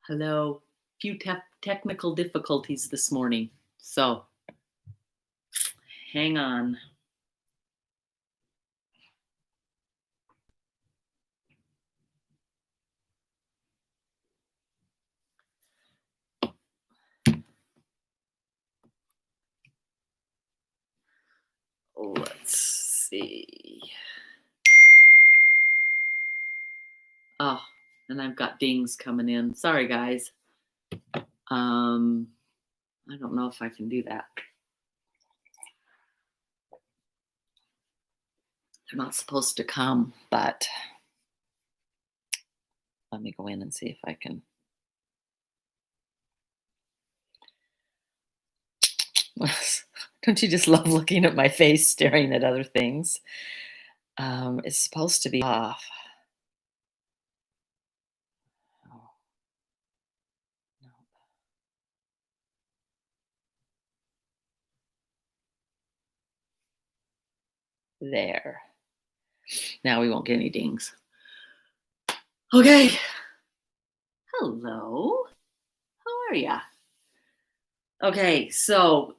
Hello. Few technical difficulties this morning. So hang on. Let's see. Oh, and I've got dings coming in. Sorry, guys. Um, I don't know if I can do that. They're not supposed to come, but let me go in and see if I can. Don't you just love looking at my face staring at other things? It's supposed to be off. Oh, no. There. Now we won't get any dings. Okay. Hello. How are ya? Okay, so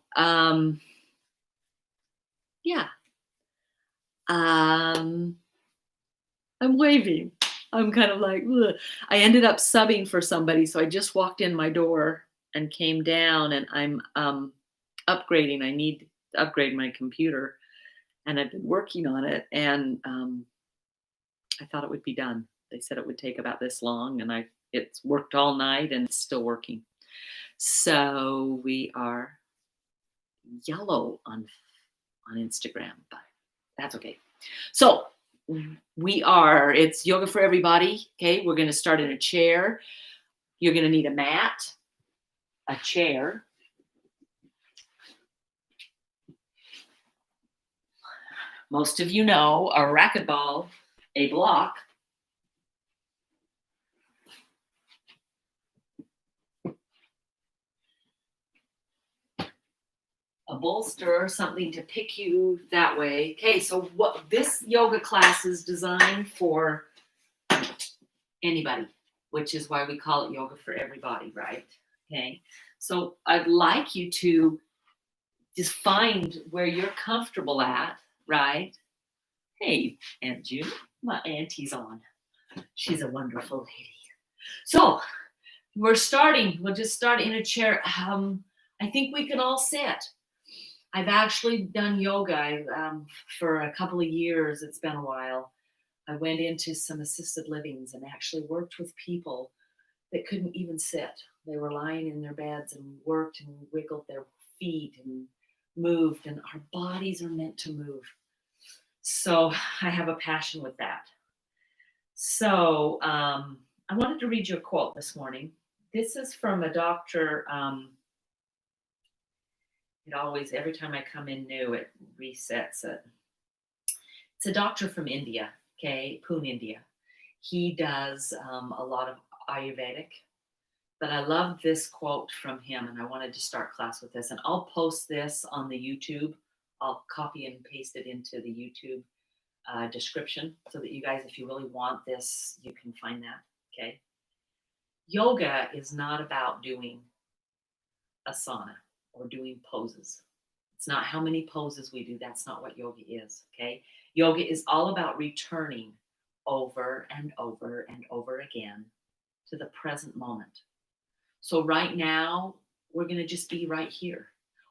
yeah. Um I'm waving. I'm kind of like, ugh. I ended up subbing for somebody, so I just walked in my door and came down and I'm upgrading. I need to upgrade my computer and I've been working on it and I thought it would be done. They said it would take about this long and it's worked all night and it's still working. So we are yellow on Instagram, but that's okay. So it's yoga for everybody. Okay, we're going to start in a chair. You're going to need a mat, a chair, most of you know, a racquetball, a block, a bolster, something to pick you that way. Okay, so what this yoga class is designed for anybody, which is why we call it yoga for everybody, right? Okay, so I'd like you to just find where you're comfortable at, right? Hey, Aunt June, my auntie's on. She's a wonderful lady. So we'll just start in a chair. I think we can all sit. I've actually done yoga for a couple of years. It's been a while. I went into some assisted livings and actually worked with people that couldn't even sit. They were lying in their beds and worked and wiggled their feet and moved, and our bodies are meant to move. So I have a passion with that. So I wanted to read you a quote this morning. This is from a doctor. It always, every time I come in new, it resets it. It's a doctor from India, okay, Pune, India. He does a lot of Ayurvedic, but I love this quote from him, and I wanted to start class with this. And I'll post this on the YouTube. I'll copy and paste it into the YouTube description so that you guys, if you really want this, you can find that. Okay. Yoga is not about doing asana or doing poses. It's not how many poses we do. That's not what yoga is. Okay. Yoga is all about returning over and over and over again to the present moment. So, right now, we're going to just be right here.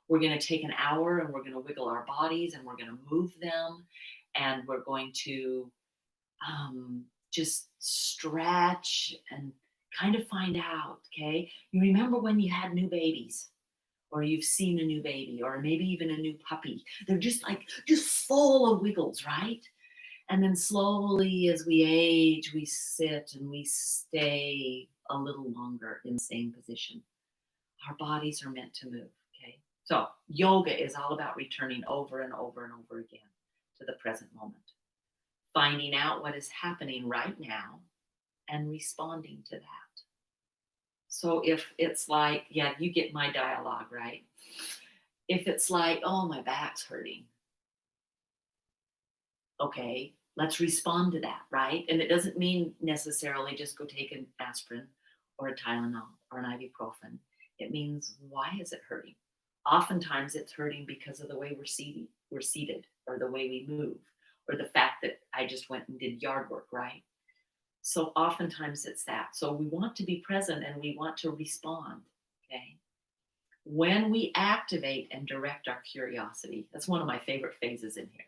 We're going to take an hour and we're going to wiggle our bodies and we're going to move them and we're going to just stretch and kind of find out. Okay. You remember when you had new babies? Or you've seen a new baby, or maybe even a new puppy. They're just full of wiggles, right? And then slowly as we age, we sit and we stay a little longer in the same position. Our bodies are meant to move, okay? So yoga is all about returning over and over and over again to the present moment, finding out what is happening right now and responding to that. So if it's like, yeah, you get my dialogue, right? If it's like, oh, my back's hurting. Okay, let's respond to that, right? And it doesn't mean necessarily just go take an aspirin or a Tylenol or an ibuprofen. It means, why is it hurting? Oftentimes it's hurting because of the way we're seated, or the way we move, or the fact that I just went and did yard work, right? So oftentimes it's that. So we want to be present and we want to respond. Okay. When we activate and direct our curiosity, that's one of my favorite phases in here.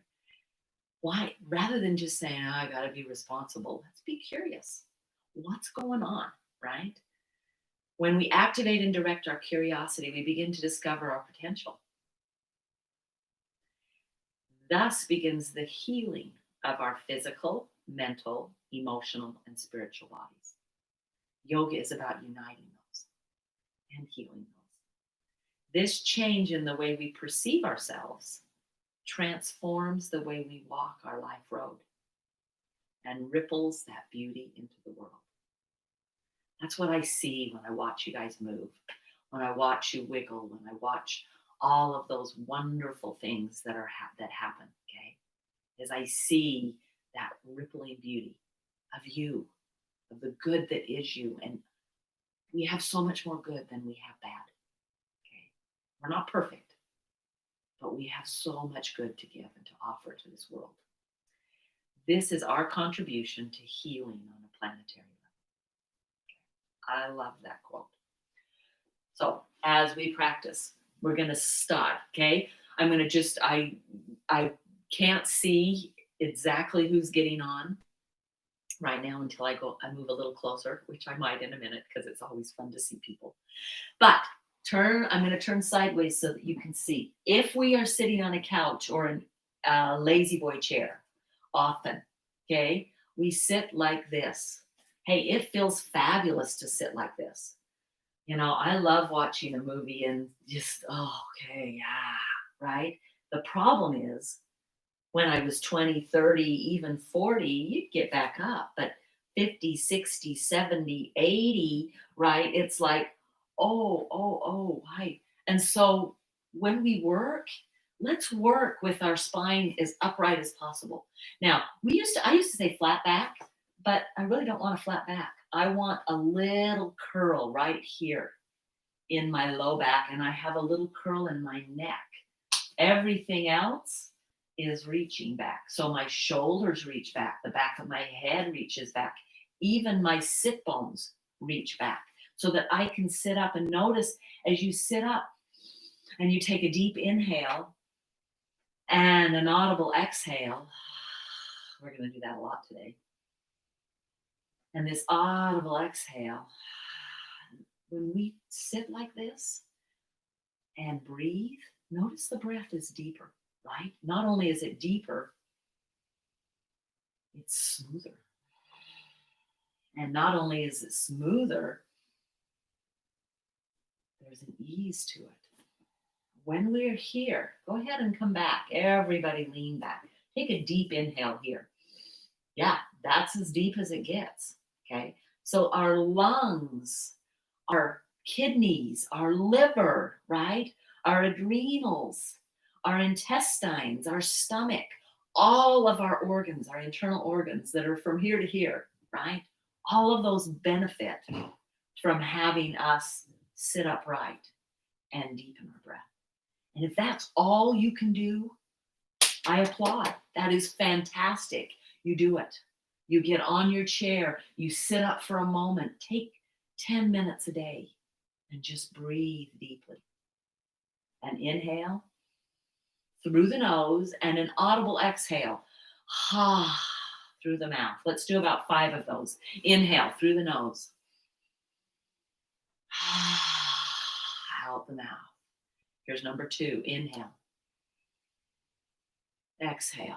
Why? Rather than just saying, oh, I got to be responsible, let's be curious. What's going on, right? When we activate and direct our curiosity, we begin to discover our potential. Thus begins the healing of our physical, mental, emotional, and spiritual bodies. Yoga is about uniting those and healing those. This change in the way we perceive ourselves transforms the way we walk our life road and ripples that beauty into the world. That's what I see when I watch you guys move, when I watch you wiggle, when I watch all of those wonderful things that happen. Okay, as I see that rippling beauty of you, of the good that is you, and we have so much more good than we have bad. Okay, we're not perfect, but we have so much good to give and to offer to this world. This is our contribution to healing on a planetary level. I love that quote. So as we practice, we're going to start. Okay, I'm going to I can't see exactly who's getting on right now until I move a little closer, which I might in a minute because it's always fun to see people. But I'm going to turn sideways so that you can see. If we are sitting on a couch or a lazy boy chair, often, okay, we sit like this. Hey, it feels fabulous to sit like this. You know, I love watching a movie and just, oh, okay, yeah, right? The problem is when I was 20, 30, even 40, you'd get back up. But 50, 60, 70, 80, right? It's like, oh, why? And so when we work, let's work with our spine as upright as possible. Now, I used to say flat back, but I really don't want a flat back. I want a little curl right here in my low back, and I have a little curl in my neck. Everything else is reaching back. So my shoulders reach back, the back of my head reaches back, even my sit bones reach back, so that I can sit up. And notice as you sit up and you take a deep inhale and an audible exhale, we're going to do that a lot today. And this audible exhale, when we sit like this and breathe, notice the breath is deeper, right? Not only is it deeper, it's smoother. And not only is it smoother, there's an ease to it. When we're here, go ahead and come back. Everybody lean back. Take a deep inhale here. Yeah, that's as deep as it gets. Okay. So our lungs, our kidneys, our liver, right? Our adrenals, our intestines, our stomach, all of our organs, our internal organs that are from here to here, right? All of those benefit from having us sit upright and deepen our breath. And if that's all you can do, I applaud. That is fantastic. You do it. You get on your chair, you sit up for a moment, take 10 minutes a day and just breathe deeply. And inhale through the nose and an audible exhale. Through the mouth. Let's do about 5 of those. Inhale through the nose. Out the mouth. Here's number 2. Inhale. Exhale.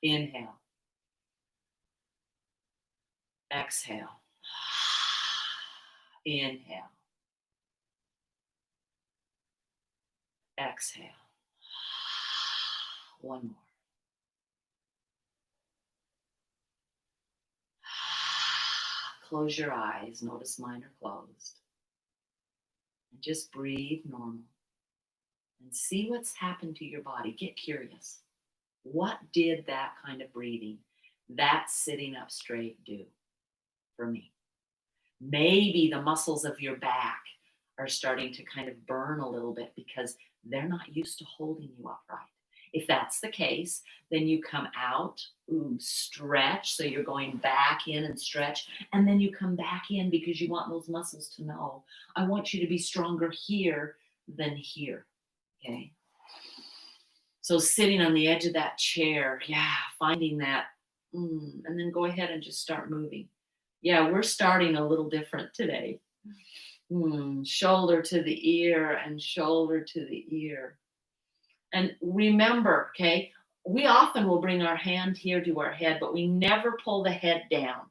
Inhale. Exhale. Inhale. Exhale. One more. Close your eyes. Notice mine are closed. And just breathe normal. And see what's happened to your body. Get curious. What did that kind of breathing, that sitting up straight do for me? Maybe the muscles of your back are starting to kind of burn a little bit because they're not used to holding you upright. If that's the case, then you come out, ooh, stretch. So you're going back in and stretch, and then you come back in because you want those muscles to know, I want you to be stronger here than here. Okay. So sitting on the edge of that chair, yeah, finding that, and then go ahead and just start moving. Yeah, we're starting a little different today. Shoulder to the ear and shoulder to the ear. And remember, okay, we often will bring our hand here to our head, but we never pull the head down.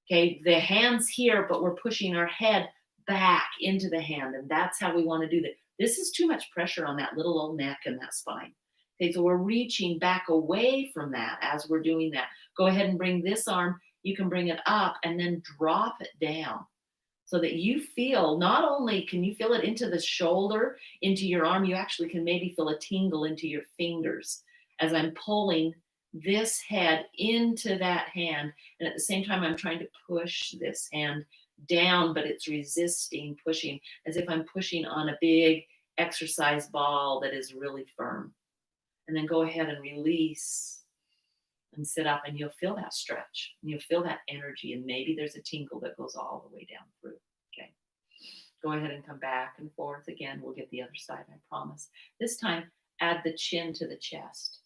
Okay, the hand's here, but we're pushing our head back into the hand, and that's how we want to do that. This is too much pressure on that little old neck and that spine. Okay, so we're reaching back away from that as we're doing that. Go ahead and bring this arm, you can bring it up and then drop it down so that you feel, not only can you feel it into the shoulder, into your arm, you actually can maybe feel a tingle into your fingers as I'm pulling this head into that hand. And at the same time, I'm trying to push this hand down, but it's resisting pushing, as if I'm pushing on a big exercise ball that is really firm. And then go ahead and release and sit up, and you'll feel that stretch. And you'll feel that energy, and maybe there's a tingle that goes all the way down through. Okay. Go ahead and come back and forth again. We'll get the other side, I promise. This time, add the chin to the chest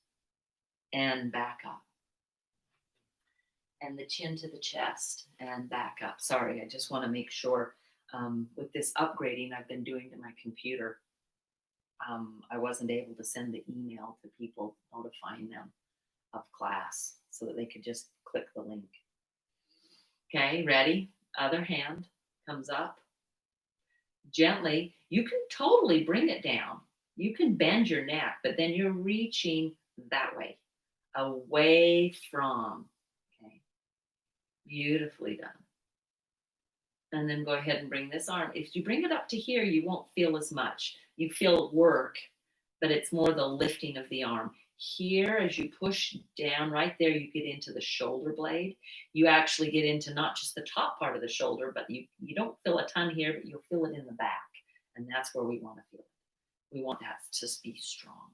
and back up. And the chin to the chest and back up. Sorry, I just want to make sure with this upgrading I've been doing to my computer, I wasn't able to send the email to people notifying them of class so that they could just click the link. Okay, ready? Other hand comes up. Gently, you can totally bring it down. You can bend your neck, but then you're reaching that way, away from. Okay, beautifully done. And then go ahead and bring this arm. If you bring it up to here, you won't feel as much. You feel work, but it's more the lifting of the arm. Here, as you push down right there, you get into the shoulder blade. You actually get into not just the top part of the shoulder, but you don't feel a ton here, but you'll feel it in the back. And that's where we want to feel it. We want that to be strong.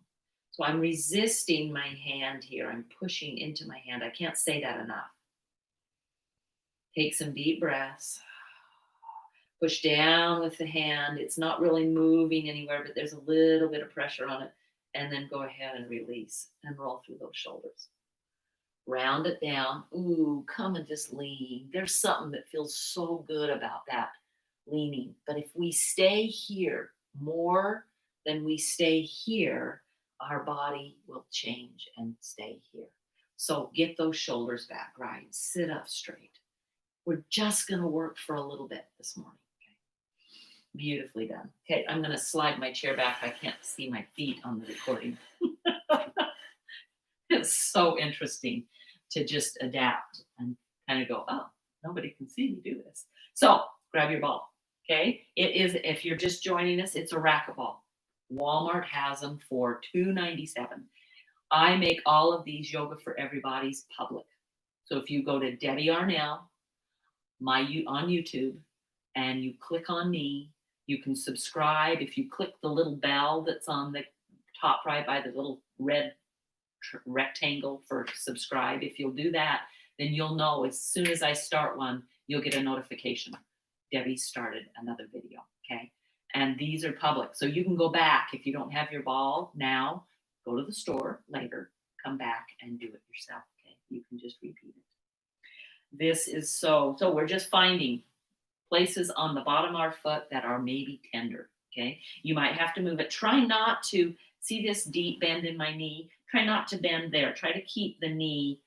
So I'm resisting my hand here. I'm pushing into my hand. I can't say that enough. Take some deep breaths. Push down with the hand. It's not really moving anywhere, but there's a little bit of pressure on it. And then go ahead and release and roll through those shoulders. Round it down. Ooh, come and just lean. There's something that feels so good about that leaning. But if we stay here more than we stay here, our body will change and stay here. So get those shoulders back, right? Sit up straight. We're just going to work for a little bit this morning. Beautifully done. Okay, I'm going to slide my chair back. I can't see my feet on the recording. It's so interesting to just adapt and kind of go, oh, nobody can see me do this. So grab your ball. Okay, it is, if you're just joining us, it's a racquetball. Walmart has them for $2.97. I make all of these Yoga for Everybody's public. So if you go to Debbie Arnell, on YouTube, and you click on me, you can subscribe. If you click the little bell that's on the top right by the little red rectangle for subscribe, if you'll do that, then you'll know as soon as I start one, you'll get a notification. Debbie started another video, okay? And these are public. So you can go back. If you don't have your ball now, go to the store later, come back and do it yourself, okay? You can just repeat it. This is so we're just finding places on the bottom of our foot that are maybe tender, okay? You might have to move it. Try not to, see this deep bend in my knee? Try not to bend there. Try to keep the knee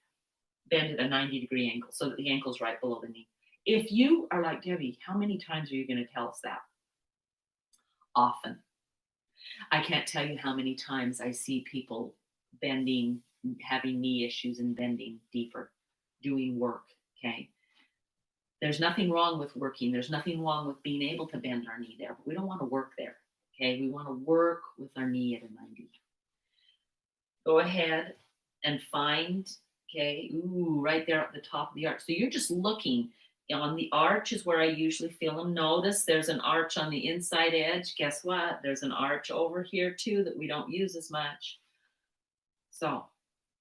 bend at a 90-degree angle so that the ankle's right below the knee. If you are like, Debbie, how many times are you going to tell us that? Often. I can't tell you how many times I see people bending, having knee issues and bending deeper, doing work, okay? There's nothing wrong with working. There's nothing wrong with being able to bend our knee there, but we don't want to work there. Okay, we want to work with our knee at a 90. Go ahead and find, okay, ooh, right there at the top of the arch. So you're just looking, On the arch is where I usually feel them. Notice there's an arch on the inside edge. Guess what? There's an arch over here too that we don't use as much. So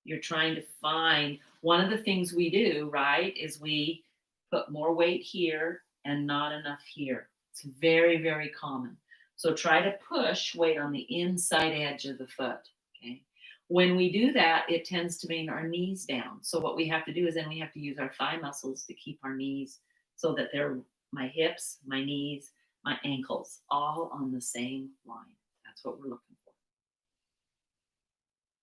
you're trying to find one of the things we do, right, is we put more weight here and not enough here. It's very, very common. So try to push weight on the inside edge of the foot. Okay. When we do that, it tends to bring our knees down. So what we have to do is then we have to use our thigh muscles to keep our knees so that they're my hips, my knees, my ankles, all on the same line. That's what we're looking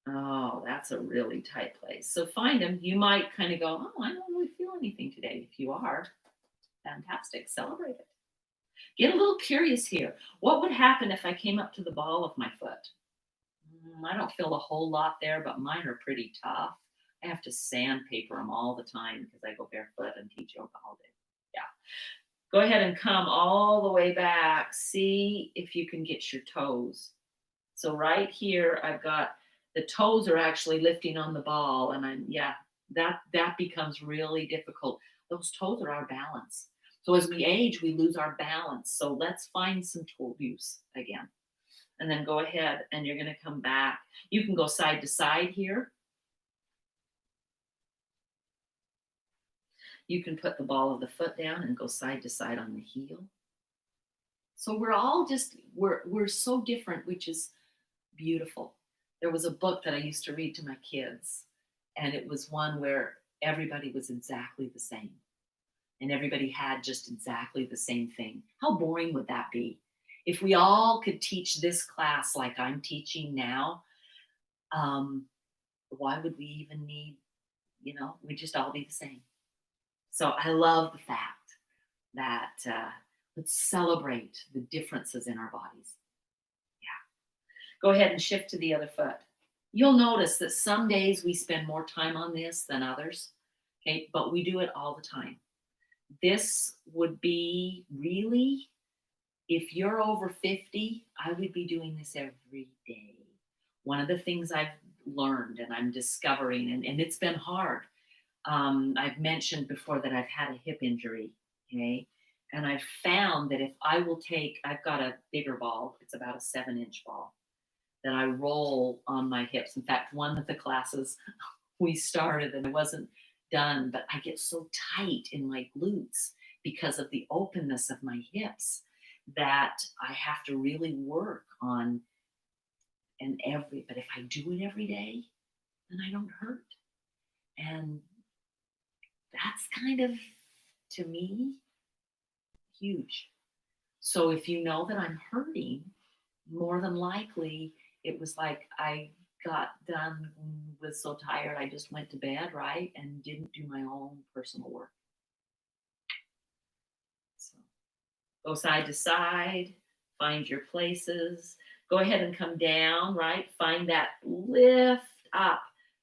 for. Oh, that's a really tight place. So find them. You might kind of go, oh, I don't really feel anything today. If you are, fantastic. Celebrate it. Get a little curious here. What would happen if I came up to the ball of my foot? I don't feel a whole lot there, but mine are pretty tough. I have to sandpaper them all the time because I go barefoot and teach yoga all day. Yeah. Go ahead and come all the way back. See if you can get your toes. So right here, I've got the toes are actually lifting on the ball, and that becomes really difficult. Those toes are our balance. So as we age, we lose our balance. So let's find some toe use again. And then go ahead and you're going to come back. You can go side to side here. You can put the ball of the foot down and go side to side on the heel. So we're all just we're so different, which is beautiful. There was a book that I used to read to my kids, and it was one where everybody was exactly the same and everybody had just exactly the same thing. How boring would that be? If we all could teach this class like I'm teaching now, um, why would we even need, we'd just all be the same. So I love the fact that let's celebrate the differences in our bodies. Go ahead and shift to the other foot. You'll notice that some days we spend more time on this than others, okay, but we do it all the time. This would be really, if you're over 50, I would be doing this every day. One of the things I've learned and I'm discovering, and it's been hard. I've mentioned before that I've had a hip injury, okay, and I've found that if I will I've got a bigger ball, it's about a 7-inch ball that I roll on my hips. In fact, one of the classes we started and I wasn't done, but I get so tight in my glutes because of the openness of my hips that I have to really work on but if I do it every day, then I don't hurt. And that's kind of, to me, huge. So if you know that I'm hurting, more than likely it was like I got done, was so tired I just went to bed, right, and didn't do my own personal work. So go side to side, find your places, go ahead and come down, right, find that lift up.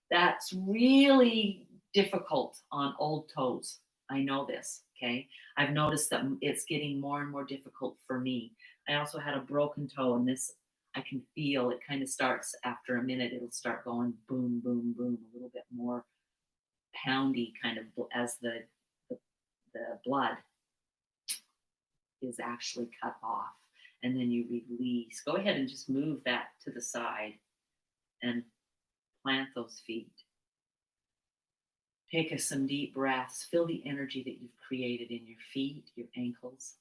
That's really difficult on old toes. I know this, okay? I've noticed that it's getting more and more difficult for me. I also had a broken toe, and this I can feel it kind of starts after a minute, it'll start going boom, boom, boom, a little bit more poundy kind of as the, the blood is actually cut off. And then you release. Go ahead and just move that to the side and plant those feet. Take some deep breaths. Feel the energy that you've created in your feet, your ankles.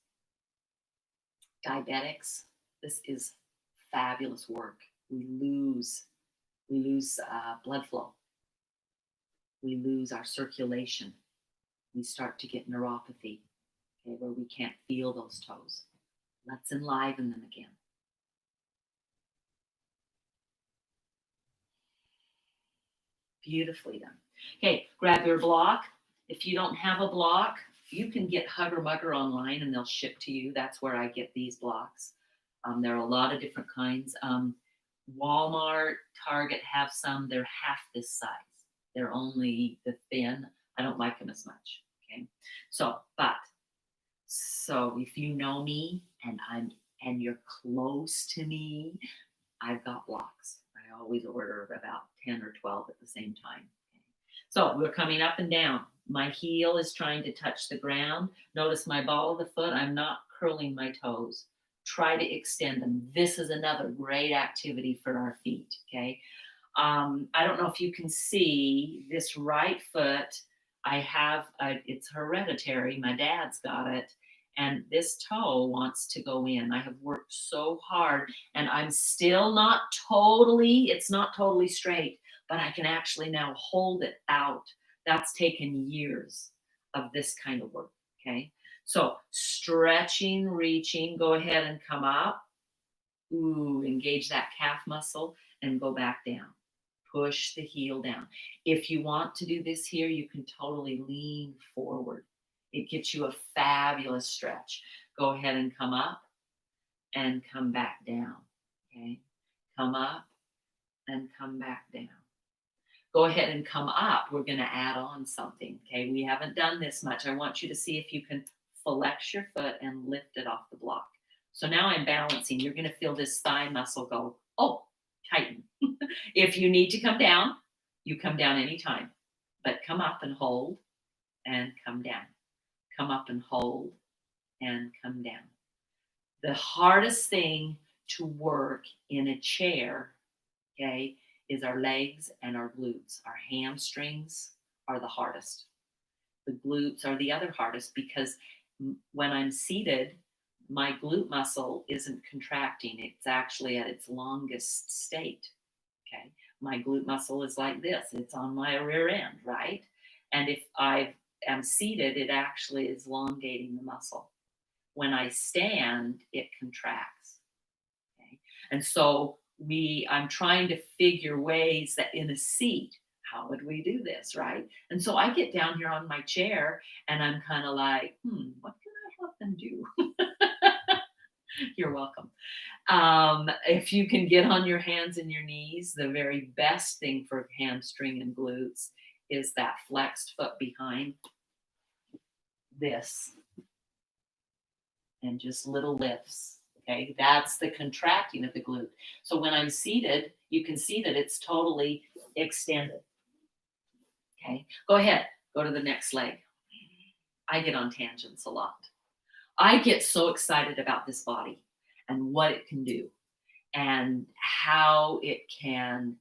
Diabetics, this is fabulous work. We lose blood flow. We lose our circulation. We start to get neuropathy, okay, where we can't feel those toes. Let's enliven them again. Beautifully done. Okay, grab your block. If you don't have a block, you can get Hugger Mugger online and they'll ship to you. That's where I get these blocks. There are a lot of different kinds. Walmart, Target have some. They're half this size. They're only the thin. I don't like them as much. Okay, so if you know me and you're close to me, I've got blocks. I always order about 10 or 12 at the same time. Okay? So we're coming up and down. My heel is trying to touch the ground. Notice my ball of the foot, I'm not curling my toes. Try to extend them. This is another great activity for our feet, okay? I don't know if you can see this right foot. It's hereditary. My dad's got it. And this toe wants to go in. I have worked so hard and I'm still not it's not totally straight, but I can actually now hold it out. That's taken years of this kind of work. Okay. So stretching, reaching, go ahead and come up. Ooh, engage that calf muscle and go back down. Push the heel down. If you want to do this here, you can totally lean forward. It gets you a fabulous stretch. Go ahead and come up and come back down. Okay. Come up and come back down. Go ahead and come up. We're going to add on something. Okay. We haven't done this much. I want you to see if you can flex your foot and lift it off the block. So now I'm balancing. You're going to feel this thigh muscle go, oh, tighten. If you need to come down, you come down anytime. But come up and hold and come down. Come up and hold and come down. The hardest thing to work in a chair, okay, is our legs and our glutes. Our hamstrings are the hardest. The glutes are the other hardest because when I'm seated, my glute muscle isn't contracting. It's actually at its longest state. Okay. My glute muscle is like this. It's on my rear end, right? And if I am seated, it actually is elongating the muscle. When I stand, it contracts. Okay. And so I'm trying to figure ways that in a seat, how would we do this, right? And so I get down here on my chair and I'm kind of like, what can I help them do? You're welcome. If you can get on your hands and your knees, the very best thing for hamstring and glutes is that flexed foot behind this and just little lifts. Okay, that's the contracting of the glute. So when I'm seated, you can see that it's totally extended. Okay, go ahead, go to the next leg. I get on tangents a lot. I get so excited about this body and what it can do and how it can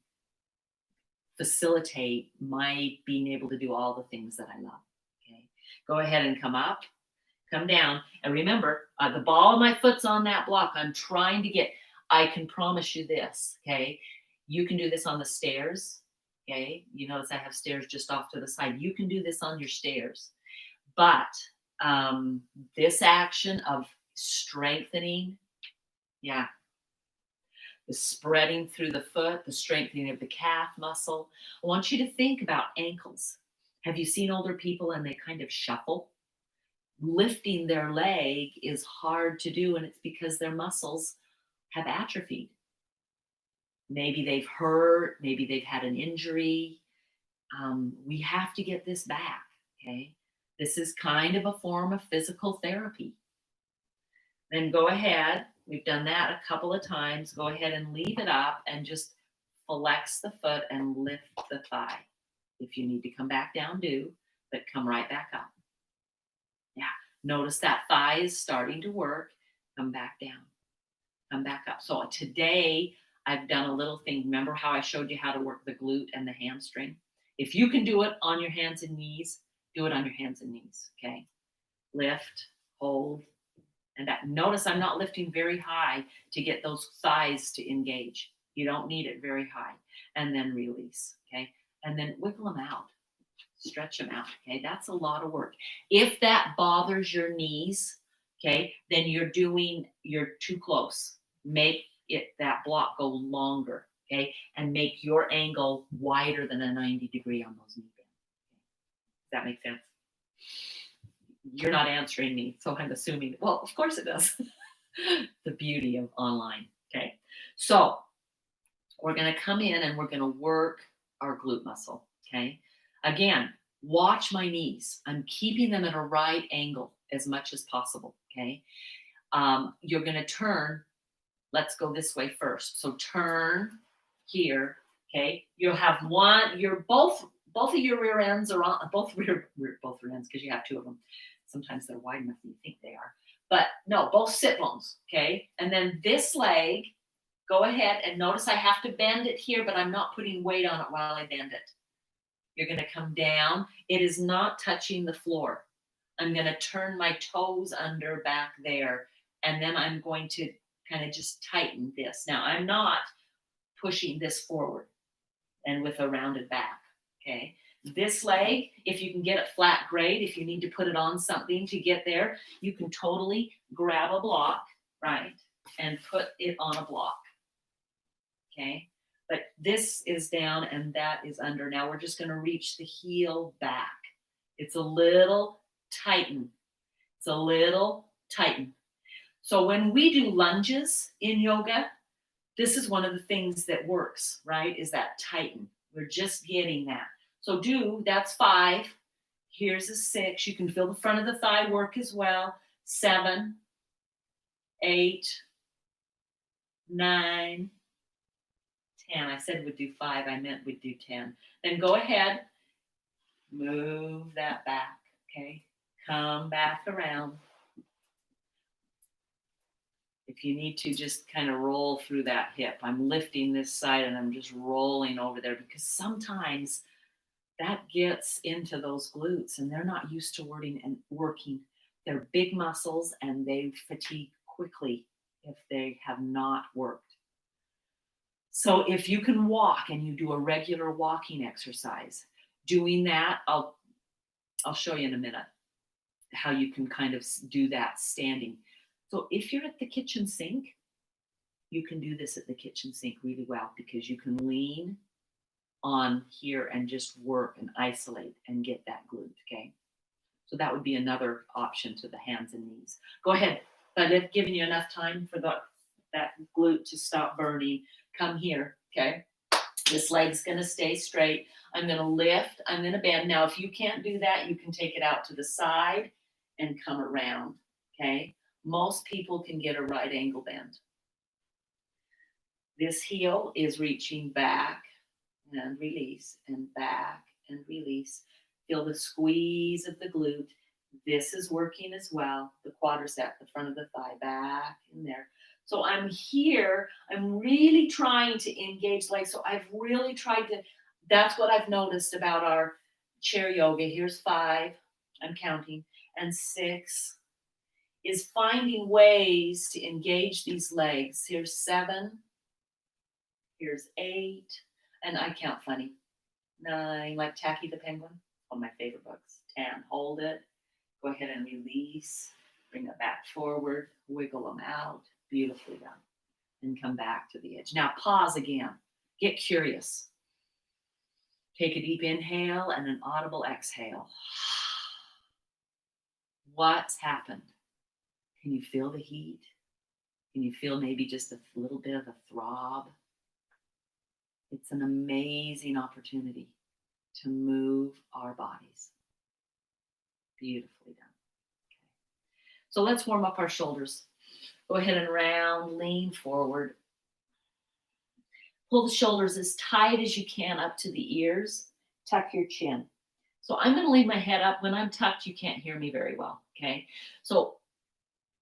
facilitate my being able to do all the things that I love. Okay, go ahead and come up, come down, and remember the ball of my foot's on that block. I'm trying to get. I can promise you this. Okay, you can do this on the stairs. Okay, you notice I have stairs just off to the side. You can do this on your stairs, but this action of strengthening, yeah, the spreading through the foot, the strengthening of the calf muscle. I want you to think about ankles. Have you seen older people and they kind of shuffle? Lifting their leg is hard to do, and it's because their muscles have atrophied. Maybe they've hurt, maybe they've had an injury. We have to get this back, okay? This is kind of a form of physical therapy. Then go ahead. We've done that a couple of times. Go ahead and leave it up and just flex the foot and lift the thigh. If you need to come back down, do, but come right back up. Yeah. Notice that thigh is starting to work. Come back down. Come back up. So today I've done a little thing. Remember how I showed you how to work the glute and the hamstring? If you can do it on your hands and knees, do it on your hands and knees. Okay. Lift, hold, and that. Notice I'm not lifting very high to get those thighs to engage. You don't need it very high. And then release. Okay. And then wiggle them out. Stretch them out. Okay. That's a lot of work. If that bothers your knees, okay, then you're too close. Make that block go longer. Okay. And make your angle wider than a 90 degree on those knee bends. Does that make sense? You're not answering me, so I'm assuming, well, of course it does. The beauty of online. Okay. So we're going to come in and we're going to work our glute muscle. Okay. Again, watch my knees. I'm keeping them at a right angle as much as possible. Okay. You're going to turn. Let's go this way first. So turn here. Okay. You'll have you're both both of your rear ends are on, both rear ends, because you have two of them. Sometimes they're wide enough that you think they are. But no, both sit bones, okay? And then this leg, go ahead and notice I have to bend it here, but I'm not putting weight on it while I bend it. You're going to come down. It is not touching the floor. I'm going to turn my toes under back there, and then I'm going to kind of just tighten this. Now, I'm not pushing this forward and with a rounded back, okay? This leg, if you can get it flat, great. If you need to put it on something to get there, you can totally grab a block, right, and put it on a block, okay? But this is down and that is under. Now we're just going to reach the heel back. It's a little tighten. It's a little tighten. So when we do lunges in yoga, this is one of the things that works, right? Is that tighten. We're just getting that. So that's 5. Here's a 6. You can feel the front of the thigh work as well. 7, 8, 9, 10. I said we'd do 5. I meant we'd do 10. Then go ahead, move that back, okay? Come back around. If you need to, just kind of roll through that hip. I'm lifting this side and I'm just rolling over there because sometimes that gets into those glutes and they're not used to working. They're big muscles and they fatigue quickly if they have not worked. So if you can walk and you do a regular walking exercise, doing that, I'll show you in a minute how you can kind of do that standing. So if you're at the kitchen sink, you can do this at the kitchen sink really well because you can lean on here and just work and isolate and get that glute, okay? So that would be another option to the hands and knees. Go ahead. If I've given you enough time for that glute to stop burning, come here, okay? This leg's going to stay straight. I'm going to lift. I'm going to bend. Now, if you can't do that, you can take it out to the side and come around, okay? Most people can get a right angle bend. This heel is reaching back and release and back and release. Feel the squeeze of the glute. This is working as well. The quadricep, the front of the thigh, back in there. So I'm here. I'm really trying to engage legs. So I've really tried to, that's what I've noticed about our chair yoga. Here's 5, I'm counting, and 6 is finding ways to engage these legs. Here's 7, here's 8, and I count funny. 9, like Tacky the Penguin, one of my favorite books. 10, hold it, go ahead and release, bring it back forward, wiggle them out, beautifully done, and come back to the edge. Now pause again, get curious. Take a deep inhale and an audible exhale. What's happened? Can you feel the heat? Can you feel maybe just a little bit of a throb? It's an amazing opportunity to move our bodies. Beautifully done. Okay. So let's warm up our shoulders. Go ahead and round, lean forward. Pull the shoulders as tight as you can up to the ears. Tuck your chin. So I'm going to leave my head up. When I'm tucked, you can't hear me very well, okay? So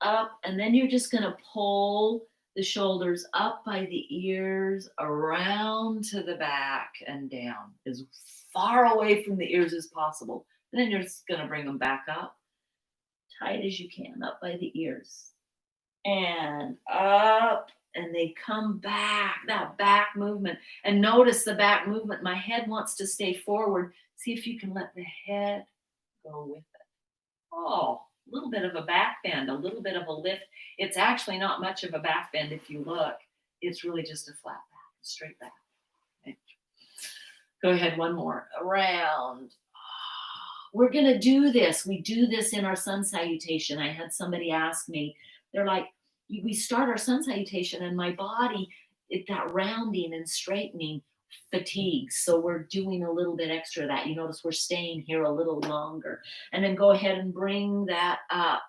up, and then you're just going to pull the shoulders up by the ears, around to the back and down, as far away from the ears as possible. And then you're just going to bring them back up, tight as you can, up by the ears. And up, and they come back, that back movement. And notice the back movement. My head wants to stay forward. See if you can let the head go with it. Oh, a little bit of a back bend, a little bit of a lift. It's actually not much of a back bend if you look. It's really just a flat back, straight back. Okay. Go ahead, one more. Around. We're going to do this. We do this in our sun salutation. I had somebody ask me, they're like, we start our sun salutation and my body, that rounding and straightening fatigues. So we're doing a little bit extra of that. You notice we're staying here a little longer. And then go ahead and bring that up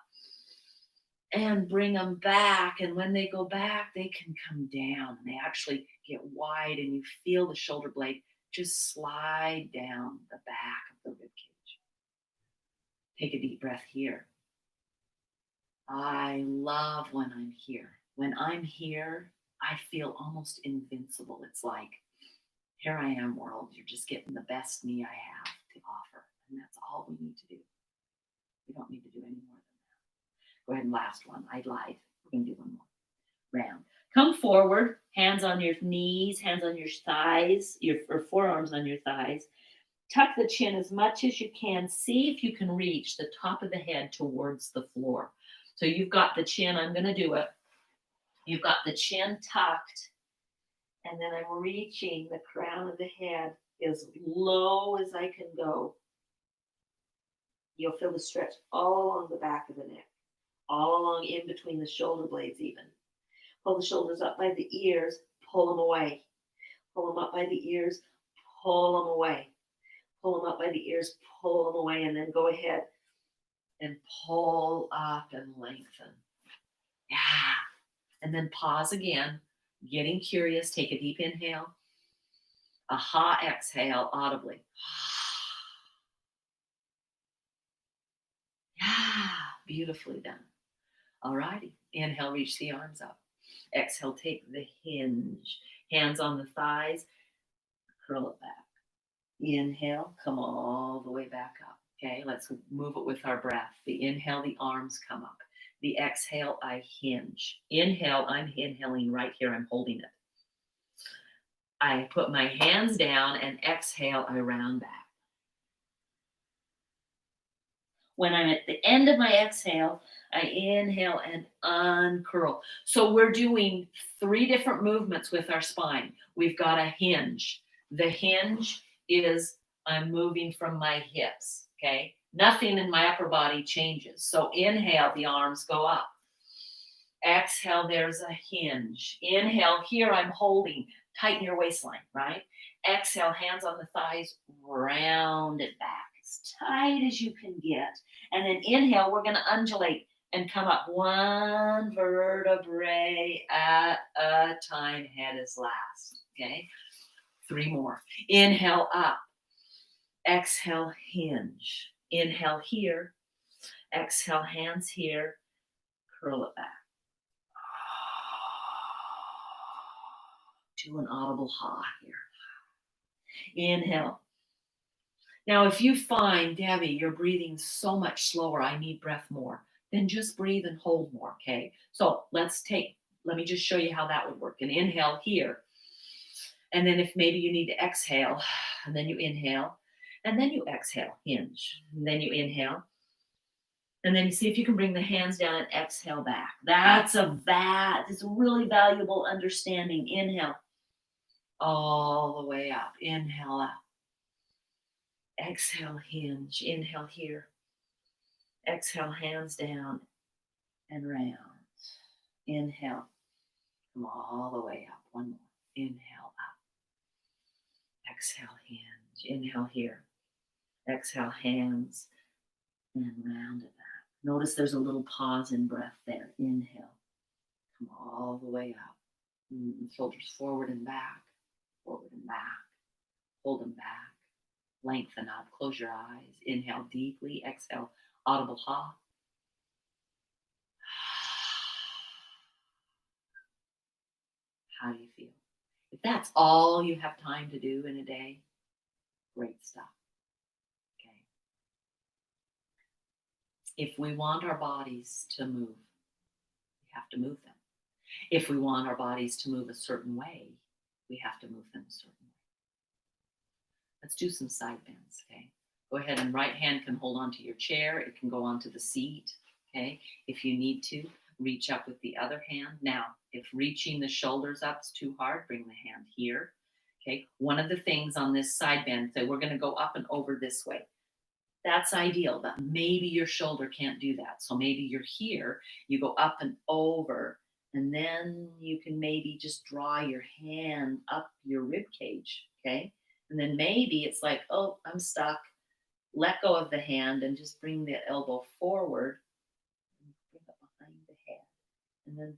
and bring them back. And when they go back, they can come down. They actually get wide and you feel the shoulder blade just slide down the back of the rib cage. Take a deep breath here. I love when I'm here. When I'm here, I feel almost invincible. It's like, here I am, world. You're just getting the best me I have to offer. And that's all we need to do. We don't need to do any more than that. Go ahead and last one. I lied. We're going to do one more. Round. Come forward, hands on your knees, hands on your thighs, or forearms on your thighs. Tuck the chin as much as you can. See if you can reach the top of the head towards the floor. So you've got the chin, I'm going to do it. You've got the chin tucked, and then I'm reaching the crown of the head as low as I can go. You'll feel the stretch all along the back of the neck, all along in between the shoulder blades even. Pull the shoulders up by the ears, pull them away. Pull them up by the ears, pull them away. Pull them up by the ears, pull them away, and then go ahead and pull up and lengthen. Yeah. And then pause again, getting curious. Take a deep inhale. Aha, exhale audibly. Yeah, beautifully done. All righty. Inhale, reach the arms up. Exhale, take the hinge. Hands on the thighs, curl it back. Inhale, come all the way back up. Okay, let's move it with our breath. The inhale, the arms come up. The exhale, I hinge. Inhale, I'm inhaling right here. I'm holding it. I put my hands down, and exhale, I round back. When I'm at the end of my exhale, I inhale and uncurl. So we're doing 3 different movements with our spine. We've got a hinge. The hinge is I'm moving from my hips, okay? Nothing in my upper body changes. So inhale, the arms go up. Exhale, there's a hinge. Inhale, here I'm holding. Tighten your waistline, right? Exhale, hands on the thighs, round it back as tight as you can get. And then inhale, we're going to undulate and come up one vertebrae at a time. Head is last, okay? 3 more. Inhale up. Exhale, hinge. Inhale here. Exhale, hands here. Curl it back. Do an audible ha here. Inhale. Now, if you find, Debbie, you're breathing so much slower, I need breath more, then just breathe and hold more, okay? So let me just show you how that would work. An inhale here. And then if maybe you need to exhale, and then you inhale, and then you exhale, hinge. And then you inhale. And then you see if you can bring the hands down and exhale back. It's a really valuable understanding. Inhale. All the way up. Inhale up. Exhale, hinge. Inhale here. Exhale, hands down and round. Inhale. Come all the way up. One more. Inhale up. Exhale, hinge. Inhale here. Exhale, hands and round it back. Notice there's a little pause in breath there. Inhale. Come all the way up. Shoulders forward and back. Forward and back. Hold them back. Lengthen up. Close your eyes. Inhale deeply. Exhale. Audible ha. How do you feel? If that's all you have time to do in a day, great stuff. Okay. If we want our bodies to move, we have to move them. If we want our bodies to move a certain way, we have to move them a certain way. Let's do some side bends, okay? Go ahead and right hand can hold onto your chair. It can go onto the seat, okay? If you need to, reach up with the other hand. Now, if reaching the shoulders up is too hard, bring the hand here, okay? One of the things on this side bend, so we're going to go up and over this way. That's ideal, but maybe your shoulder can't do that. So maybe you're here, you go up and over, and then you can maybe just draw your hand up your rib cage, okay? And then maybe it's like, oh, I'm stuck. Let go of the hand and just bring the elbow forward and bring it behind the head. And then,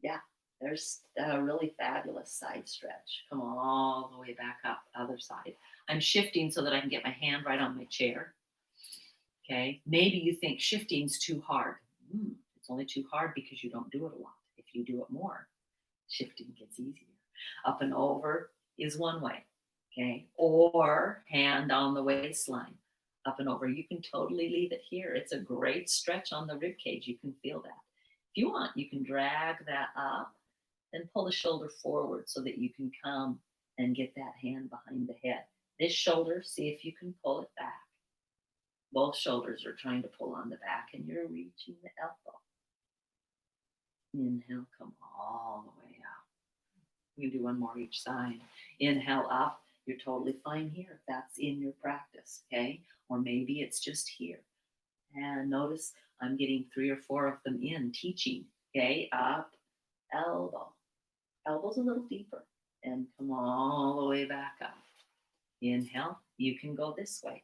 yeah, There's a really fabulous side stretch. Come all the way back up, other side. I'm shifting so that I can get my hand right on my chair. Okay. Maybe you think shifting's too hard. It's only too hard because you don't do it a lot. If you do it more, shifting gets easier. Up and over is one way. Okay. Or hand on the waistline. Up and over. You can totally leave it here. It's a great stretch on the rib cage. You can feel that. If you want, you can drag that up and pull the shoulder forward so that you can come and get that hand behind the head. This shoulder, see if you can pull it back. Both shoulders are trying to pull on the back and you're reaching the elbow. Inhale, come all the way out. You do one more each side. Inhale up. You're totally fine here if that's in your practice, okay? Or maybe it's just here. And notice I'm getting 3 or 4 of them in, teaching, okay? Up, elbow. Elbows a little deeper. And come all the way back up. Inhale, you can go this way.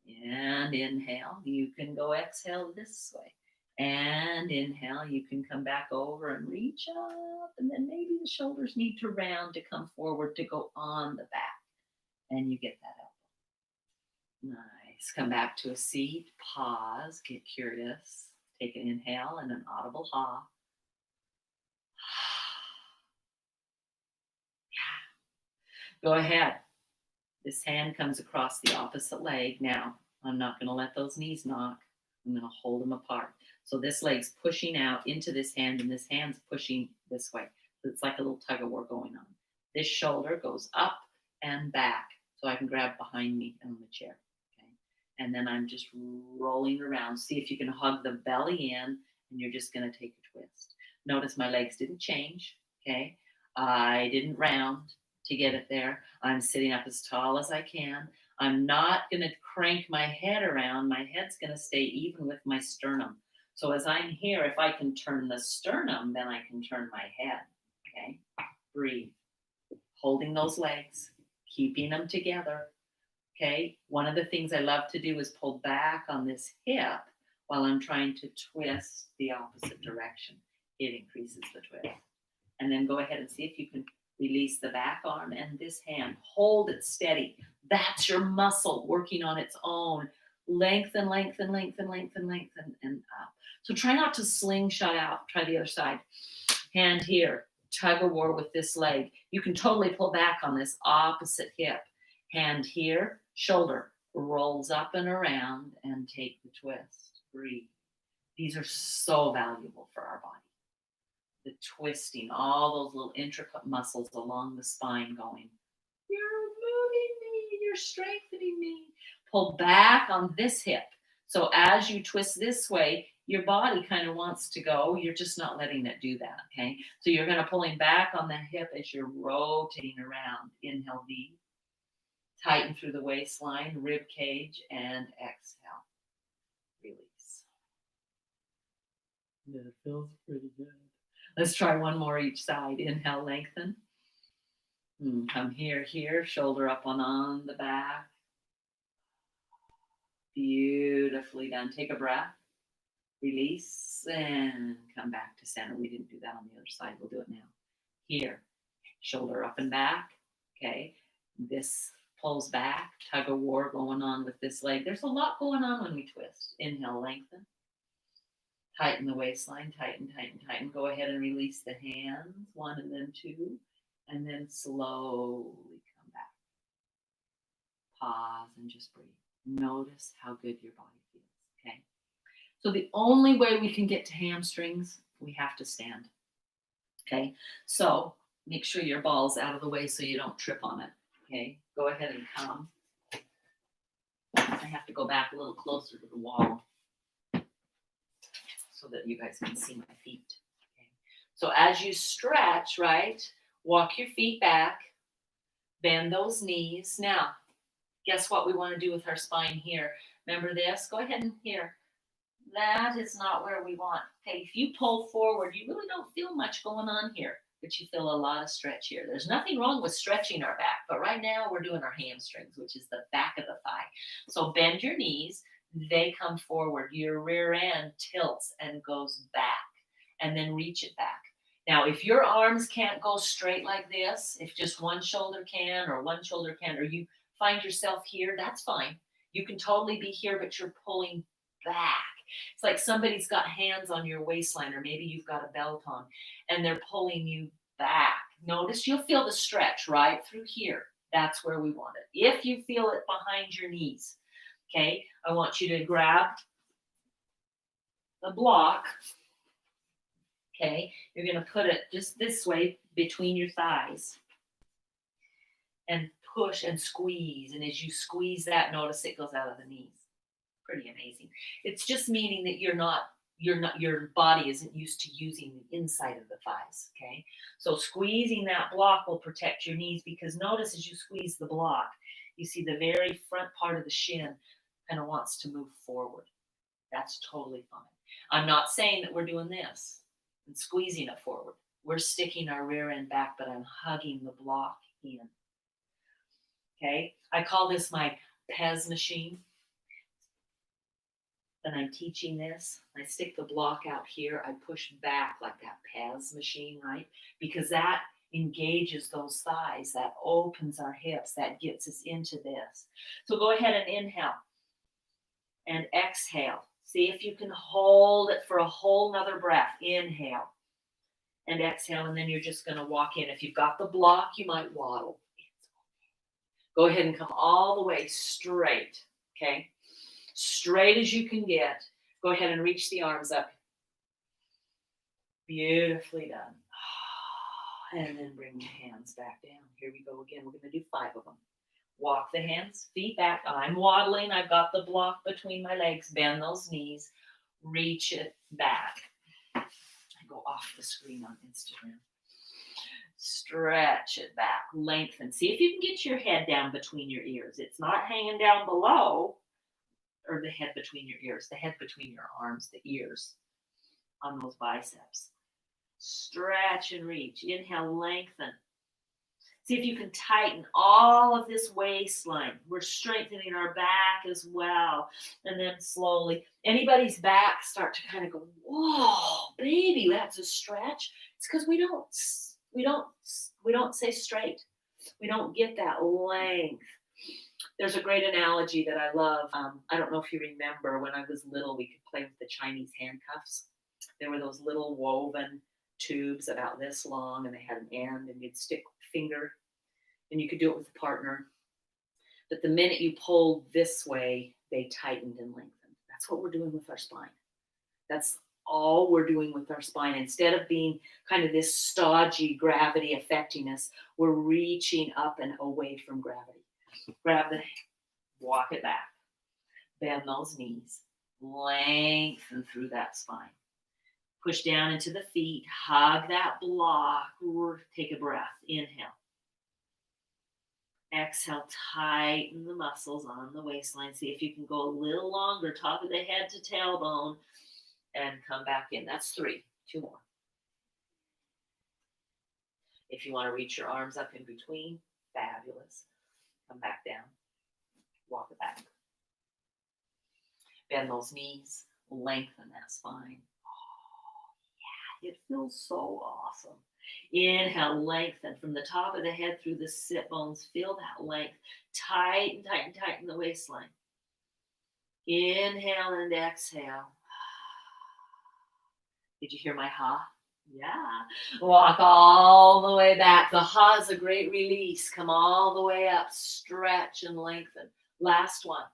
And inhale, you can go exhale this way. And inhale, you can come back over and reach up. And then maybe the shoulders need to round to come forward to go on the back. And you get that elbow. Nice. Come back to a seat. Pause. Get curious. Take an inhale and an audible ha. Yeah. Go ahead. This hand comes across the opposite leg. Now, I'm not going to let those knees knock. I'm going to hold them apart. So this leg's pushing out into this hand, and this hand's pushing this way. So it's like a little tug of war going on. This shoulder goes up and back, so I can grab behind me on the chair. Okay, and then I'm just rolling around. See if you can hug the belly in, and you're just going to take a twist. Notice my legs didn't change. Okay, I didn't round to get it there. I'm sitting up as tall as I can. I'm not going to crank my head around. My head's going to stay even with my sternum. So as I'm here, if I can turn the sternum, then I can turn my head. Okay, breathe. Holding those legs, keeping them together. Okay, one of the things I love to do is pull back on this hip while I'm trying to twist the opposite direction. It increases the twist. And then go ahead and see if you can release the back arm and this hand. Hold it steady. That's your muscle working on its own. Lengthen, lengthen, lengthen, lengthen, lengthen, and up. So try not to slingshot out. Try the other side. Hand here. Tug of war with this leg. You can totally pull back on this opposite hip. Hand here. Shoulder rolls up and around and take the twist. Breathe. These are so valuable for our body. The twisting, all those little intricate muscles along the spine going, you're moving me, you're strengthening me. Pull back on this hip. So as you twist this way, your body kind of wants to go. You're just not letting it do that, okay? So you're going to pulling back on the hip as you're rotating around. Inhale deep. Tighten through the waistline, rib cage, and exhale. Release. Yeah, it feels pretty good. Let's try one more each side. Inhale, lengthen. Come here, shoulder up on the back. Beautifully done. Take a breath. Release and come back to center. We didn't do that on the other side. We'll do it now. Here, shoulder up and back. Okay. This pulls back. Tug of war going on with this leg. There's a lot going on when we twist. Inhale, lengthen. Tighten the waistline, tighten, tighten, tighten. Go ahead and release the hands, 1 and then 2, and then slowly come back. Pause and just breathe. Notice how good your body feels, okay? So the only way we can get to hamstrings, we have to stand, okay? So make sure your ball's out of the way so you don't trip on it, okay? Go ahead and come. I have to go back a little closer to the wall so that you guys can see my feet. Okay. So as you stretch, right, walk your feet back, bend those knees. Now, guess what we want to do with our spine here? Remember this? Go ahead and here. That is not where we want. Okay, if you pull forward, you really don't feel much going on here, but you feel a lot of stretch here. There's nothing wrong with stretching our back, but right now we're doing our hamstrings, which is the back of the thigh. So bend your knees. They come forward. Your rear end tilts and goes back, and then reach it back. Now, if your arms can't go straight like this, if just one shoulder can, or you find yourself here, that's fine. You can totally be here, but you're pulling back. It's like somebody's got hands on your waistline, or maybe you've got a belt on, and they're pulling you back. Notice you'll feel the stretch right through here. That's where we want it. If you feel it behind your knees, okay, I want you to grab the block. Okay, you're going to put it just this way between your thighs and push and squeeze. And as you squeeze that, notice it goes out of the knees. Pretty amazing. It's just meaning that your body isn't used to using the inside of the thighs. Okay, so squeezing that block will protect your knees, because notice as you squeeze the block, you see the very front part of the shin kind of wants to move forward. That's totally fine. I'm not saying that we're doing this and squeezing it forward. We're sticking our rear end back, but I'm hugging the block in. Okay, I call this my Pez machine. And I'm teaching this. I stick the block out here. I push back like that Pez machine, right? Because that engages those thighs, that opens our hips, that gets us into this. So go ahead and inhale and exhale. See if you can hold it for a whole nother breath. Inhale and exhale, and then you're just going to walk in. If you've got the block, you might waddle. Go ahead and come all the way straight, okay? Straight as you can get. Go ahead and reach the arms up. Beautifully done. And then bring the hands back down. Here we go again. We're going to do 5 of them. Walk the hands, feet back. I'm waddling. I've got the block between my legs. Bend those knees. Reach it back. I go off the screen on Instagram. Stretch it back. Lengthen. See if you can get your head down between your ears. It's not hanging down below, or the head between your ears. The head between your arms, the ears on those biceps. Stretch and reach. Inhale, lengthen. See if you can tighten all of this waistline. We're strengthening our back as well. And then slowly, anybody's back start to kind of go, whoa, baby, that's a stretch. It's because we don't stay straight. We don't get that length. There's a great analogy that I love. I don't know if you remember, when I was little, we could play with the Chinese handcuffs. There were those little woven tubes about this long, and they had an end, and you'd stick a finger, and you could do it with a partner. But the minute you pulled this way, they tightened and lengthened. That's what we're doing with our spine. That's all we're doing with our spine. Instead of being kind of this stodgy gravity affecting us, we're reaching up and away from gravity. Grab the, walk it back. Bend those knees. Lengthen through that spine. Push down into the feet. Hug that block. Take a breath. Inhale. Exhale. Tighten the muscles on the waistline. See if you can go a little longer. Top of the head to tailbone. And come back in. That's 3. 2 more. If you want to reach your arms up in between, fabulous. Come back down. Walk it back. Bend those knees. Lengthen that spine. It feels so awesome. Inhale, lengthen from the top of the head through the sit bones. Feel that length. Tighten, tighten, tighten the waistline. Inhale and exhale. Did you hear my ha? Yeah. Walk all the way back. The ha is a great release. Come all the way up. Stretch and lengthen. Last one.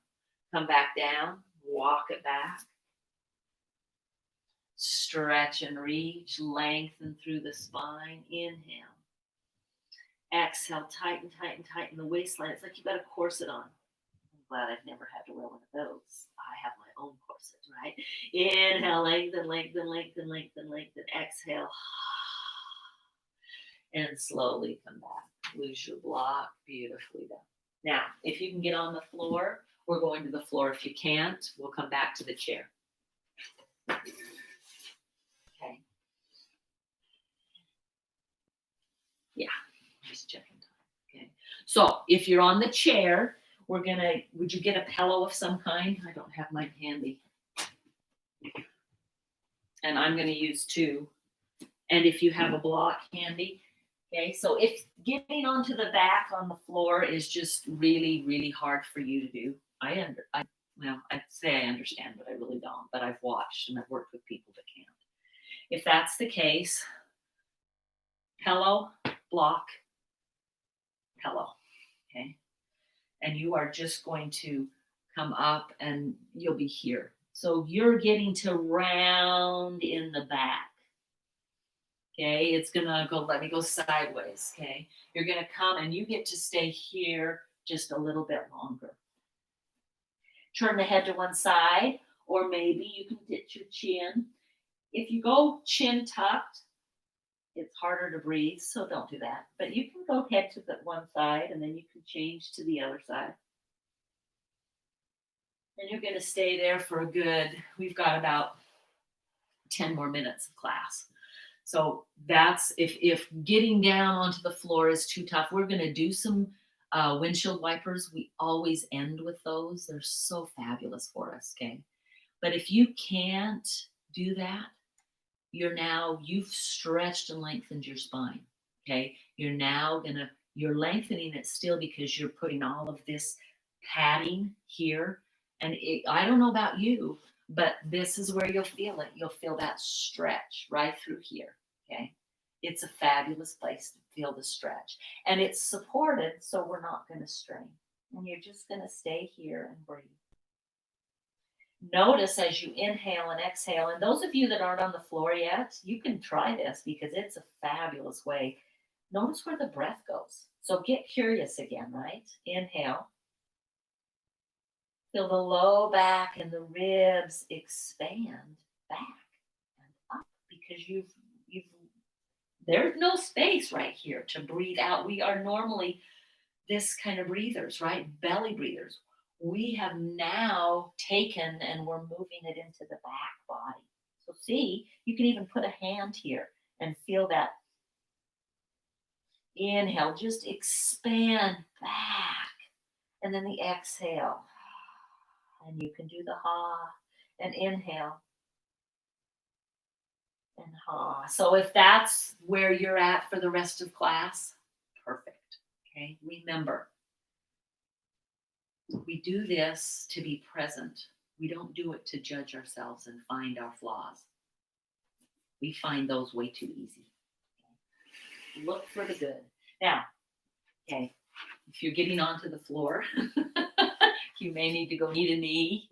Come back down. Walk it back. Stretch and reach, lengthen through the spine. Inhale. Exhale, tighten, tighten, tighten the waistline. It's like you've got a corset on. I'm glad I've never had to wear one of those. I have my own corset, right? Inhale, lengthen, lengthen, lengthen, lengthen, lengthen. Exhale. And slowly come back. Lose your block. Beautifully done. Now, if you can get on the floor, we're going to the floor. If you can't, we'll come back to the chair. Okay. Yeah, just checking time. Okay. So if you're on the chair, would you get a pillow of some kind? I don't have mine handy. And I'm gonna use 2. And if you have a block handy, okay, so if getting onto the back on the floor is just really, really hard for you to do, well, I'd say I understand, but I really don't. But I've watched and I've worked with people that can't. If that's the case, pillow, block, pillow, okay? And you are just going to come up and you'll be here. So you're getting to round in the back. Okay, it's gonna go, let me go sideways. Okay, you're gonna come and you get to stay here just a little bit longer. Turn the head to one side, or maybe you can ditch your chin. If you go chin tucked, it's harder to breathe, so don't do that. But you can go head to the one side and then you can change to the other side. And you're going to stay there for a good, we've got about 10 more minutes of class. So that's, if getting down onto the floor is too tough, we're going to do some windshield wipers. We always end with those. They're so fabulous for us, okay? But if you can't do that, you've stretched and lengthened your spine, okay? You're lengthening it still because you're putting all of this padding here. And I don't know about you, but this is where you'll feel it. You'll feel that stretch right through here, okay? It's a fabulous place to feel the stretch. And it's supported, so we're not going to strain. And you're just going to stay here and breathe. Notice as you inhale and exhale, and those of you that aren't on the floor yet, you can try this because it's a fabulous way. Notice where the breath goes. So get curious again, right? Inhale. Feel the low back and the ribs expand back and up because there's no space right here to breathe out. We are normally this kind of breathers, right? Belly breathers. We have now taken and we're moving it into the back body. So see, you can even put a hand here and feel that. Inhale, just expand back. And then the exhale. And you can do the ha and inhale and ha. So if that's where you're at for the rest of class, perfect. Okay, remember, we do this to be present. We don't do it to judge ourselves and find our flaws. We find those way too easy. Okay? Look for the good. Now, okay, if you're getting onto the floor, you may need to go knee to knee.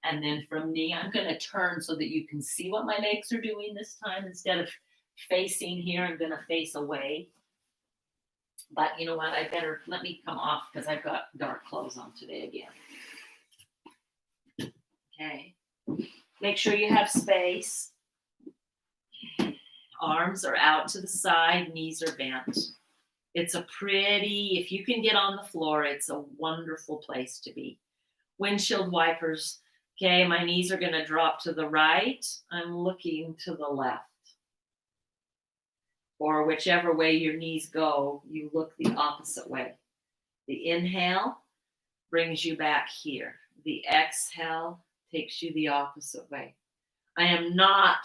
And then from knee, I'm going to turn so that you can see what my legs are doing this time. Instead of facing here, I'm going to face away. But you know what? Let me come off because I've got dark clothes on today again. Okay. Make sure you have space. Arms are out to the side, knees are bent. If you can get on the floor, it's a wonderful place to be. Windshield wipers. Okay, my knees are going to drop to the right. I'm looking to the left. Or whichever way your knees go, you look the opposite way. The inhale brings you back here. The exhale takes you the opposite way. I am not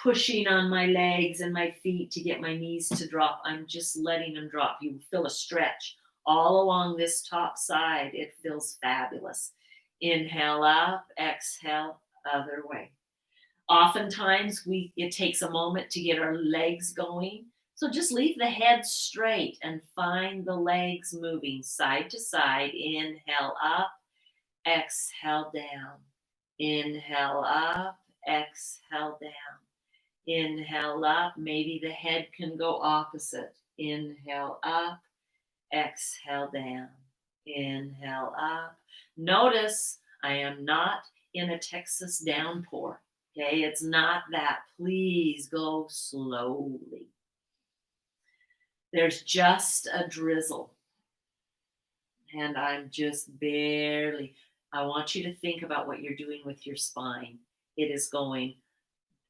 pushing on my legs and my feet to get my knees to drop. I'm just letting them drop. You feel a stretch all along this top side. It feels fabulous. Inhale up, exhale, other way. Oftentimes it takes a moment to get our legs going. So just leave the head straight and find the legs moving side to side. Inhale up, exhale down. Inhale up, exhale down. Inhale up, maybe the head can go opposite. Inhale up, exhale down. Inhale up. Notice I am not in a Texas downpour. Okay, it's not that. Please go slowly. There's just a drizzle. And I'm just barely. I want you to think about what you're doing with your spine. It is going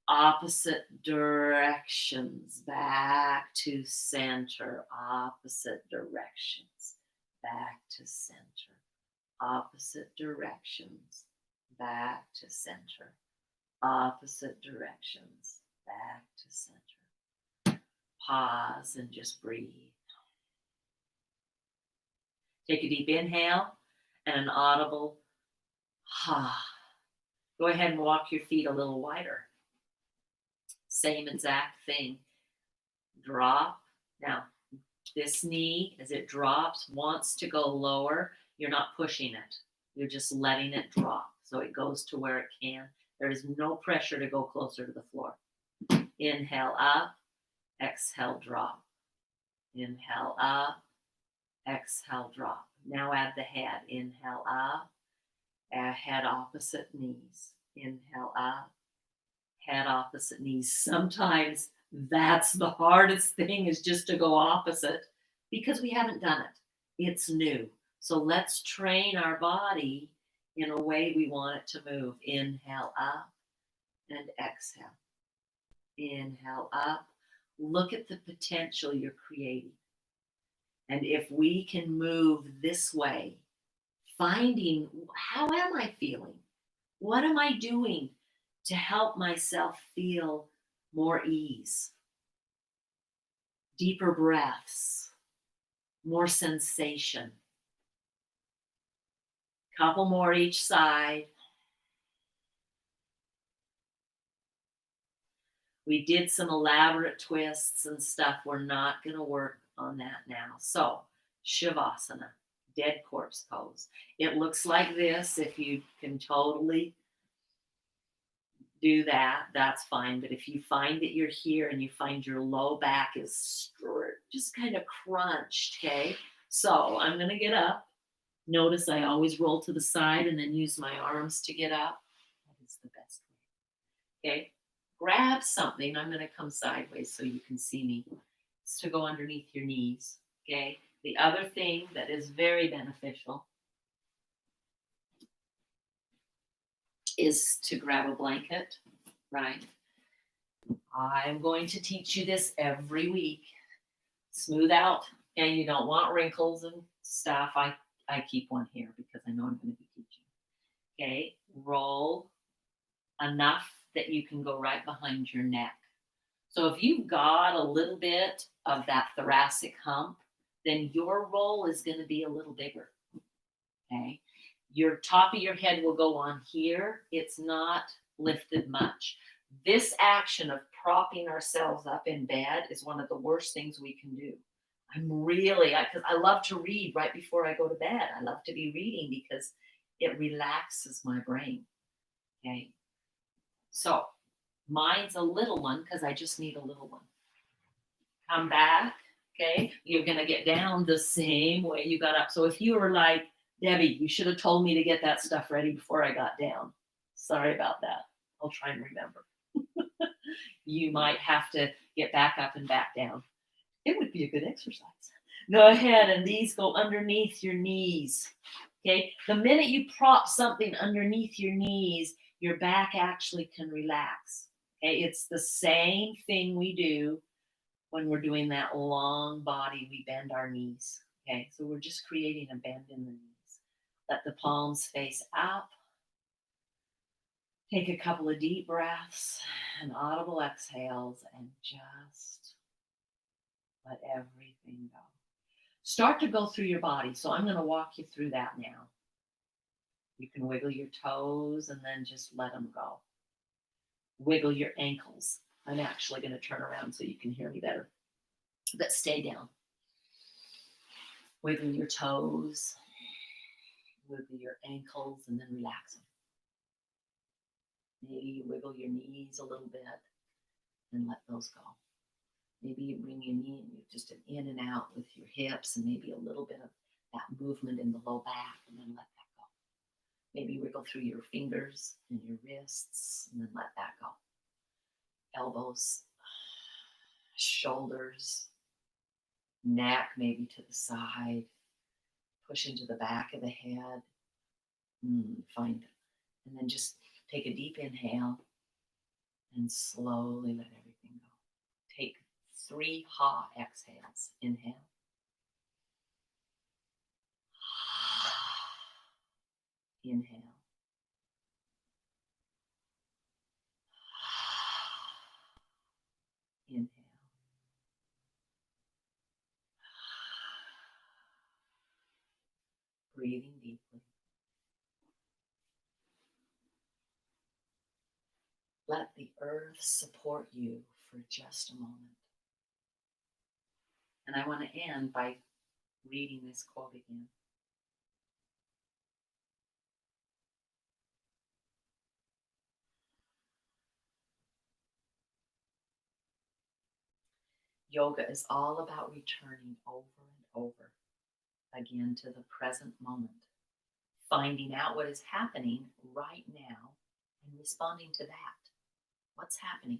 opposite directions, back to center, opposite directions, back to center, opposite directions, back to center, opposite directions, back to center, Pause and just breathe. Take a deep inhale and an audible ha. Go ahead and walk your feet a little wider. Same exact thing. Drop. Now, this knee, as it drops, wants to go lower. You're not pushing it. You're just letting it drop so it goes to where it can. There is no pressure to go closer to the floor. Inhale up, exhale, drop. Inhale up, exhale, drop. Now add the head. Inhale up, head opposite knees. Inhale up, head opposite knees. Sometimes that's the hardest thing, is just to go opposite, because we haven't done it. It's new. So let's train our body in a way we want it to move. Inhale up and exhale. Inhale up. Look at the potential you're creating. And if we can move this way, finding, how am I feeling? What am I doing to help myself feel more ease? Deeper breaths, more sensation. Couple more each side. We did some elaborate twists and stuff. We're not going to work on that now. So, Shavasana, dead corpse pose. It looks like this. If you can totally do that, that's fine. But if you find that you're here and you find your low back is just kind of crunched, okay? So I'm going to get up. Notice I always roll to the side and then use my arms to get up. That is the best way. Okay? Grab something. I'm going to come sideways so you can see me. It's to go underneath your knees. Okay? The other thing that is very beneficial is to grab a blanket, right? I'm going to teach you this every week. Smooth out, and you don't want wrinkles and stuff. I keep one here because I know I'm going to be teaching. Okay, roll enough that you can go right behind your neck. So if you've got a little bit of that thoracic hump, then your roll is going to be a little bigger. Okay, your top of your head will go on here. It's not lifted much. This action of propping ourselves up in bed is one of the worst things we can do. Because I love to read right before I go to bed. I love to be reading because it relaxes my brain. Okay. So mine's a little one because I just need a little one. Come back. Okay. You're going to get down the same way you got up. So if you were like, Debbie, you should have told me to get that stuff ready before I got down. Sorry about that. I'll try and remember. You might have to get back up and back down. It would be a good exercise. Go ahead, and these go underneath your knees. Okay, the minute you prop something underneath your knees, your back actually can relax. Okay, it's the same thing we do when we're doing that long body. We bend our knees. Okay, so we're just creating a bend in the knees. Let the palms face up. Take a couple of deep breaths and audible exhales and just let everything go. Start to go through your body. So I'm going to walk you through that now. You can wiggle your toes and then just let them go. Wiggle your ankles. I'm actually going to turn around so you can hear me better. But stay down. Wiggle your toes. Wiggle your ankles and then relax them. Maybe you wiggle your knees a little bit and let those go. Maybe you bring your knee and you just an in and out with your hips and maybe a little bit of that movement in the low back and then let that go. Maybe wiggle through your fingers and your wrists and then let that go. Elbows, shoulders, neck maybe to the side. Push into the back of the head. Find it. And then just take a deep inhale and slowly let everything go. Take 3 ha exhales. Inhale. Inhale. Inhale. Breathing deeply. Let the earth support you for just a moment. And I want to end by reading this quote again. Yoga is all about returning over and over again to the present moment, finding out what is happening right now and responding to that. What's happening?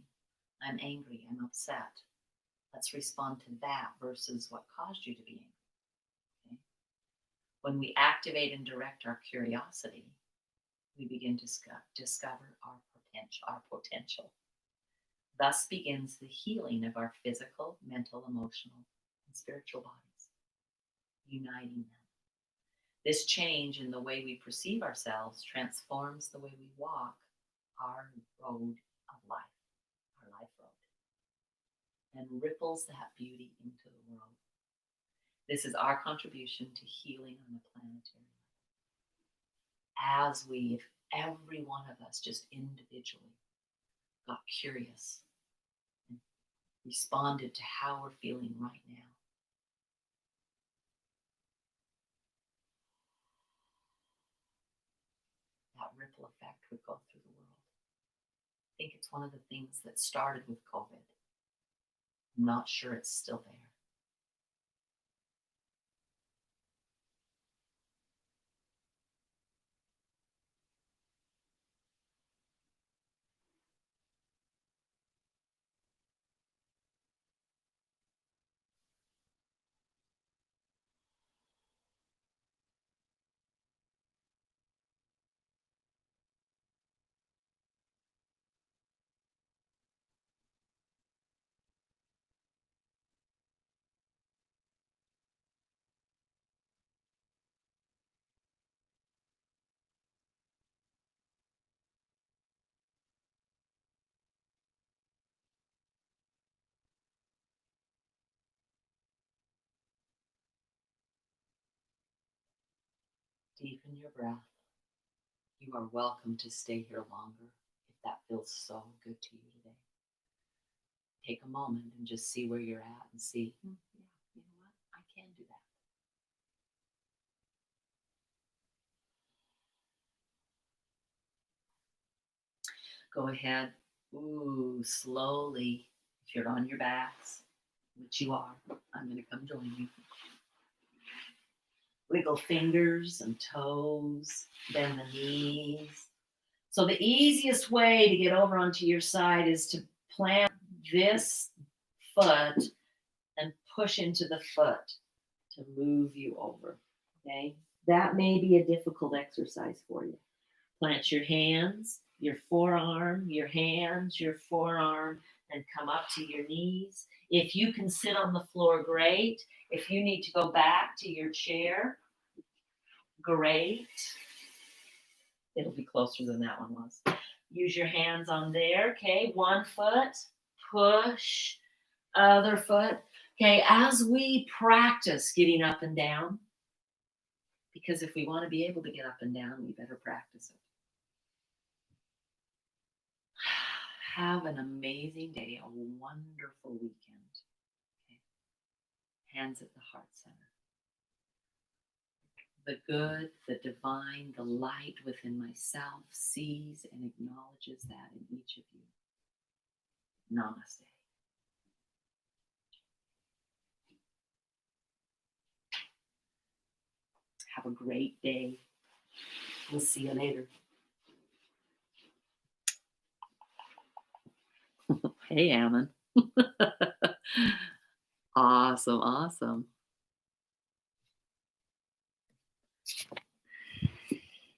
I'm angry, I'm upset. Let's respond to that versus what caused you to be angry. Okay? When we activate and direct our curiosity, we begin to discover our potential. Thus begins the healing of our physical, mental, emotional, and spiritual bodies, uniting them. This change in the way we perceive ourselves transforms the way we walk our road of life, our life road, and ripples that beauty into the world. This is our contribution to healing on a planetary level. As if every one of us just individually got curious and responded to how we're feeling right now, that ripple effect would go through the world. I think it's one of the things that started with COVID. I'm not sure it's still there. Deepen your breath. You are welcome to stay here longer if that feels so good to you today. Take a moment and just see where you're at and see, yeah, you know what? I can do that. Go ahead. Ooh, slowly. If you're on your backs, which you are, I'm going to come join you. Wiggle fingers and toes, bend the knees. So the easiest way to get over onto your side is to plant this foot and push into the foot to move you over. Okay? That may be a difficult exercise for you. Plant your hands, your forearm, your hands, your forearm, and come up to your knees. If you can sit on the floor, great. If you need to go back to your chair, great. It'll be closer than that one was. Use your hands on there. Okay, one foot, push, other foot. Okay, as we practice getting up and down, because if we want to be able to get up and down, we better practice it. Have an amazing day, a wonderful weekend. Okay. Hands at the heart center. The good, the divine, the light within myself sees and acknowledges that in each of you. Namaste. Have a great day. We'll see you later. Hey, Ammon. Awesome, awesome.